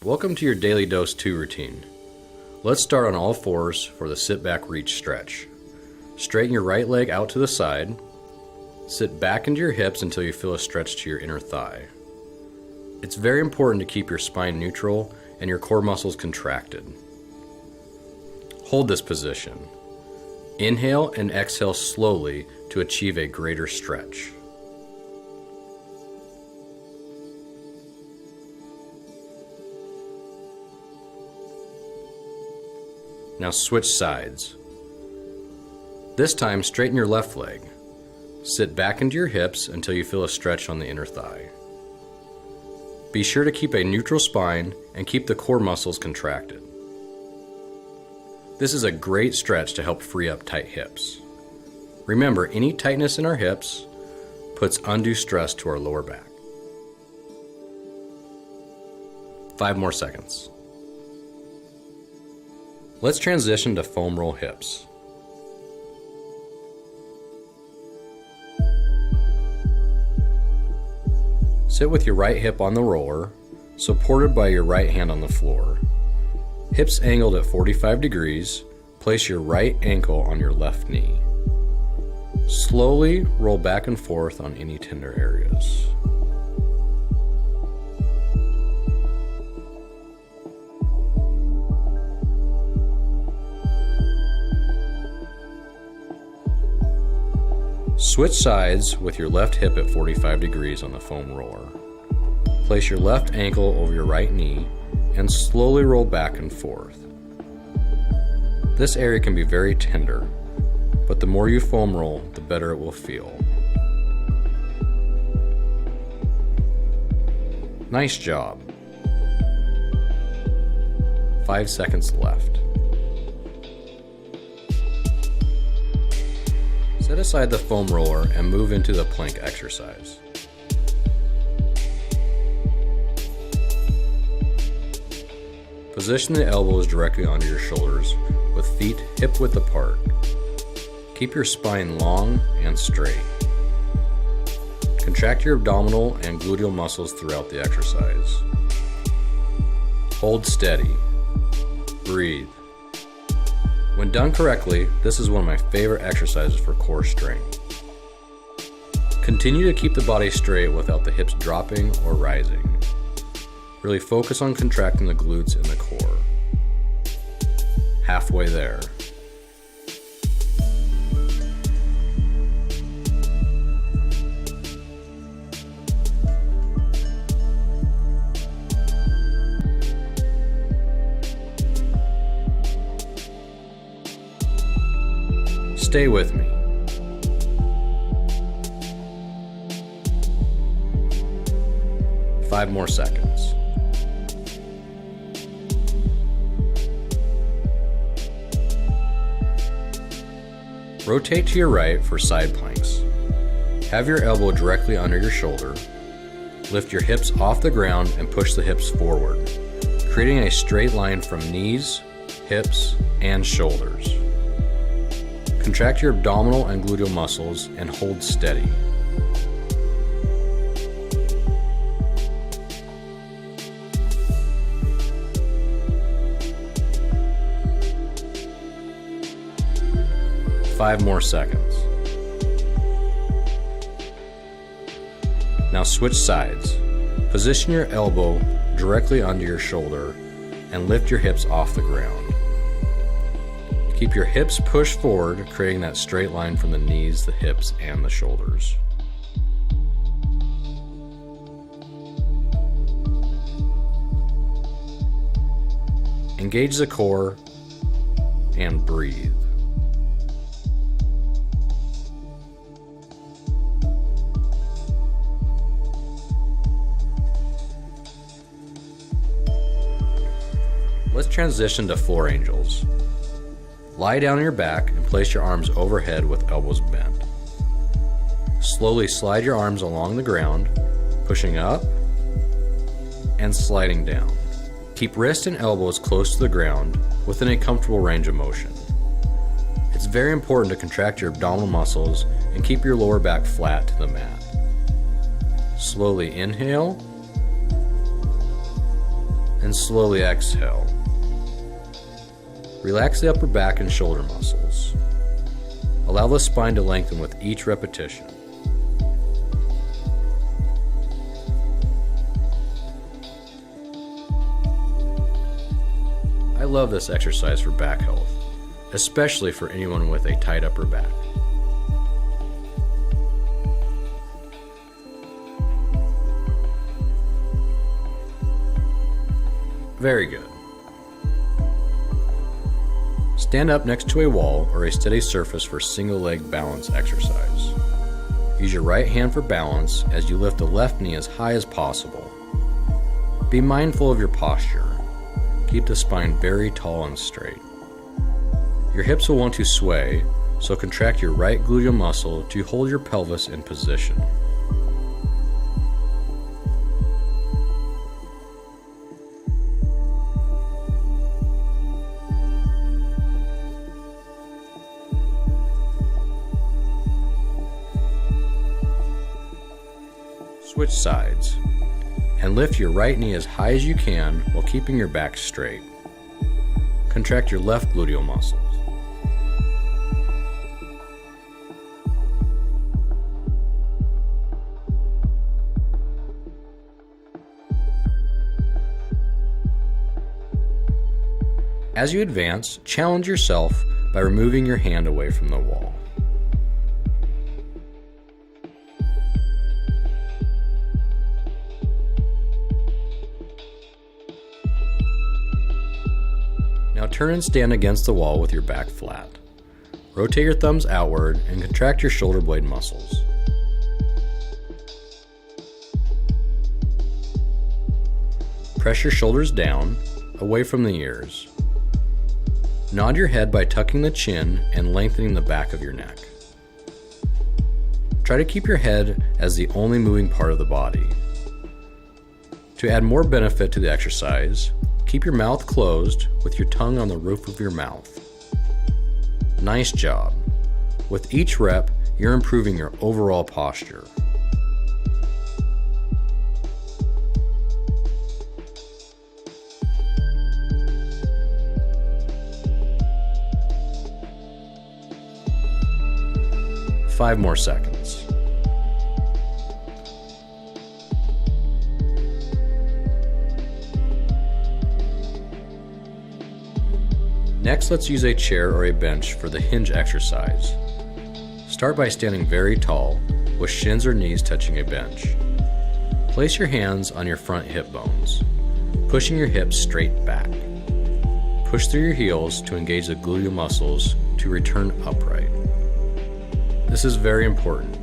Welcome to your Daily Dose 2 routine. Let's start on all fours for the sit back reach stretch. Straighten your right leg out to the side. Sit back into your hips until you feel a stretch to your inner thigh. It's very important to keep your spine neutral and your core muscles contracted. Hold this position. Inhale and exhale slowly to achieve a greater stretch. Now switch sides. This time straighten your left leg. Sit back into your hips until you feel a stretch on the inner thigh. Be sure to keep a neutral spine and keep the core muscles contracted. This is a great stretch to help free up tight hips. Remember, any tightness in our hips puts undue stress to our lower back. 5 more seconds. Let's transition to foam roll hips. Sit with your right hip on the roller, supported by your right hand on the floor. Hips angled at 45 degrees, place your right ankle on your left knee. Slowly roll back and forth on any tender areas. Switch sides with your left hip at 45 degrees on the foam roller. Place your left ankle over your right knee and slowly roll back and forth. This area can be very tender, but the more you foam roll, the better it will feel. Nice job. 5 seconds left. Set aside the foam roller and move into the plank exercise. Position the elbows directly onto your shoulders with feet hip width apart. Keep your spine long and straight. Contract your abdominal and gluteal muscles throughout the exercise. Hold steady. Breathe. When done correctly, this is one of my favorite exercises for core strength. Continue to keep the body straight without the hips dropping or rising. Really focus on contracting the glutes and the core. Halfway there. Stay with me. Five more seconds. Rotate to your right for side planks. Have your elbow directly under your shoulder. Lift your hips off the ground and push the hips forward, creating a straight line from knees, hips, and shoulders. Contract your abdominal and gluteal muscles and hold steady. Five more seconds. Now switch sides. Position your elbow directly under your shoulder and lift your hips off the ground. Keep your hips pushed forward, creating that straight line from the knees, the hips, and the shoulders. Engage the core and breathe. Let's transition to floor angels. Lie down on your back and place your arms overhead with elbows bent. Slowly slide your arms along the ground, pushing up and sliding down. Keep wrists and elbows close to the ground within a comfortable range of motion. It's very important to contract your abdominal muscles and keep your lower back flat to the mat. Slowly inhale and slowly exhale. Relax the upper back and shoulder muscles. Allow the spine to lengthen with each repetition. I love this exercise for back health, especially for anyone with a tight upper back. Very good. Stand up next to a wall or a steady surface for single leg balance exercise. Use your right hand for balance as you lift the left knee as high as possible. Be mindful of your posture. Keep the spine very tall and straight. Your hips will want to sway, so contract your right gluteal muscle to hold your pelvis in position. Switch sides, and lift your right knee as high as you can while keeping your back straight. Contract your left gluteal muscles. As you advance, challenge yourself by removing your hand away from the wall. Now turn and stand against the wall with your back flat. Rotate your thumbs outward and contract your shoulder blade muscles. Press your shoulders down, away from the ears. Nod your head by tucking the chin and lengthening the back of your neck. Try to keep your head as the only moving part of the body. To add more benefit to the exercise, keep your mouth closed with your tongue on the roof of your mouth. Nice job. With each rep, you're improving your overall posture. Five more seconds. Next, let's use a chair or a bench for the hinge exercise. Start by standing very tall, with shins or knees touching a bench. Place your hands on your front hip bones, pushing your hips straight back. Push through your heels to engage the gluteal muscles to return upright. This is very important.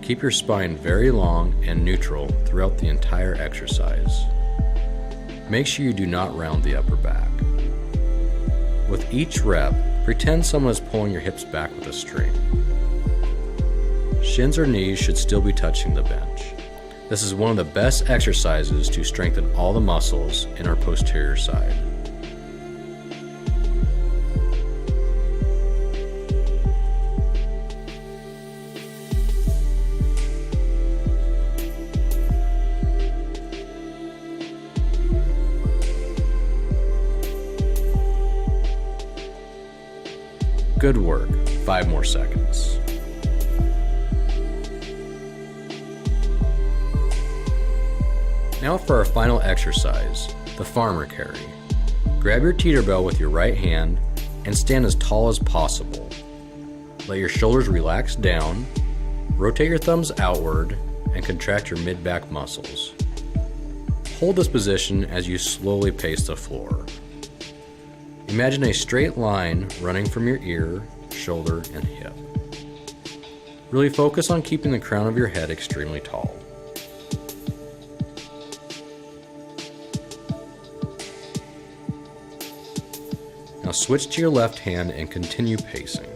Keep your spine very long and neutral throughout the entire exercise. Make sure you do not round the upper back. With each rep, pretend someone is pulling your hips back with a string. Shins or knees should still be touching the bench. This is one of the best exercises to strengthen all the muscles in our posterior side. Good work. 5 more seconds. Now for our final exercise, the farmer carry. Grab your teeter bell with your right hand and stand as tall as possible. Let your shoulders relax down, rotate your thumbs outward, and contract your mid-back muscles. Hold this position as you slowly pace the floor. Imagine a straight line running from your ear, shoulder, and hip. Really focus on keeping the crown of your head extremely tall. Now switch to your left hand and continue pacing.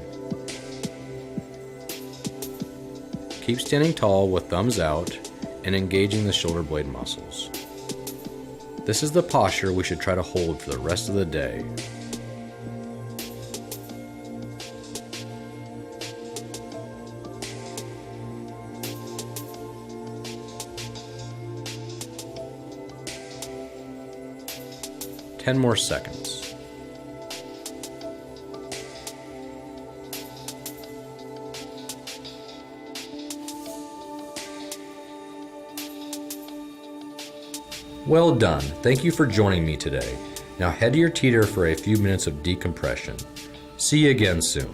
Keep standing tall with thumbs out and engaging the shoulder blade muscles. This is the posture we should try to hold for the rest of the day. 10 more seconds. Well done. Thank you for joining me today. Now head to your teeter for a few minutes of decompression. See you again soon.